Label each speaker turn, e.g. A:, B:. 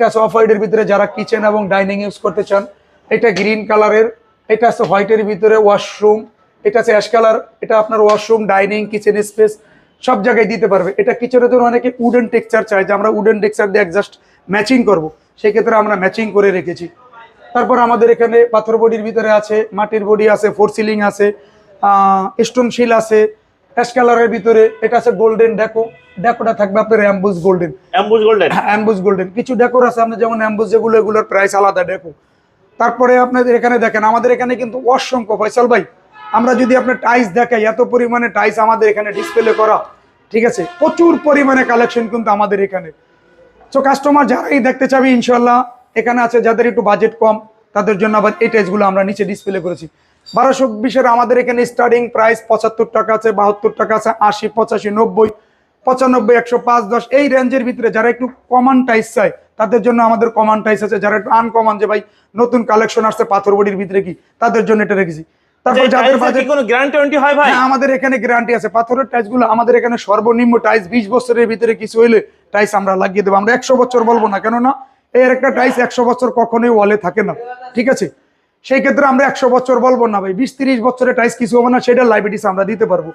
A: এটা আছে অফ হোয়াইটের ভিতরে, যারা কিচেন এবং ডাইনিং ইউজ করতে চান। এটা গ্রিন কালারের, এটা আছে হোয়াইটের ভিতরে ওয়াশরুম, এটা আছে অ্যাশ কালার। এটা আপনার ওয়াশরুম, ডাইনিং, কিচেন স্পেস সব জায়গায় দিতে পারবে। এটা কিচেনের জন্য অনেকে উডেন টেক্সচার চায়, যে আমরা উডেন টেক্সচার দিয়ে জাস্ট ম্যাচিং করব, সেক্ষেত্রে আমরা ম্যাচিং করে রেখেছি। তারপর আমাদের এখানে পাথর বডির ভিতরে আছে, মাটির বডি আছে, ফোর সিলিং আছে, স্টোন শিল আছে, অ্যাশ কালারের ভিতরে। এটা আছে গোল্ডেন ডেকো, ডেকোটা থাকবে আপনার অ্যাম্বুস গোল্ডেন। অ্যাম্বুস গোল্ডেন কিছু ডেকোর আছে আপনার, যেমন অ্যাম্বুস যেগুলো, এগুলোর প্রাইস আলাদা ডেকো। তারপরে আপনাদের এখানে দেখেন, আমাদের এখানে কিন্তু অসংখ্য, ফয়সাল ভাই আমরা যদি আপনার টাইলস দেখাই, এত পরিমাণে টাইলস আমাদের এখানে ডিসপ্লে করা, ঠিক আছে, প্রচুর পরিমাণে কালেকশন কিন্তু আমাদের এখানে। তো কাস্টমার যারাই দেখতে চাবে ইনশাল্লাহ এখানে আছে। যাদের একটু বাজেট কম তাদের জন্য আবার এই টাইলসগুলো আমরা নিচে ডিসপ্লে করেছি। 1220-এর আমাদের এখানে স্টার্টিং প্রাইস 75 টাকা আছে, 72 টাকা আছে, 80, 85, 90, 95, 105, 10 এই রেঞ্জের ভিতরে। যারা একটু কমন টাইলস চায় তাদের জন্য আমাদের কমন টাইলস আছে। যারা একটু আনকমন, যে ভাই নতুন কালেকশন আসছে পাথর বডির ভিতরে, কি তাদের জন্য এটা রেখেছি। তারপর যাদের বাজেট, কোনো গ্যারান্টি হয় ভাই? আমাদের এখানে গ্যারান্টি আছে। পাথরের টাইলস গুলো আমাদের এখানে সর্বনিম্ন টাইলস 20 বছরের ভিতরে কিছু হইলে টাইলস আমরা লাগিয়ে দেবো। আমরা 100 বছর বলবো না, কেননা এর একটা টাইলস 100 বছর কখনোই ওয়ালে থাকে না, ঠিক আছে। সেই ক্ষেত্রে আমরা 100 বছর বলবো না ভাই, 20-30 বছরের টাইলস কিছু হবে না, সেটা লাইবিলিটিস আমরা দিতে পারবো।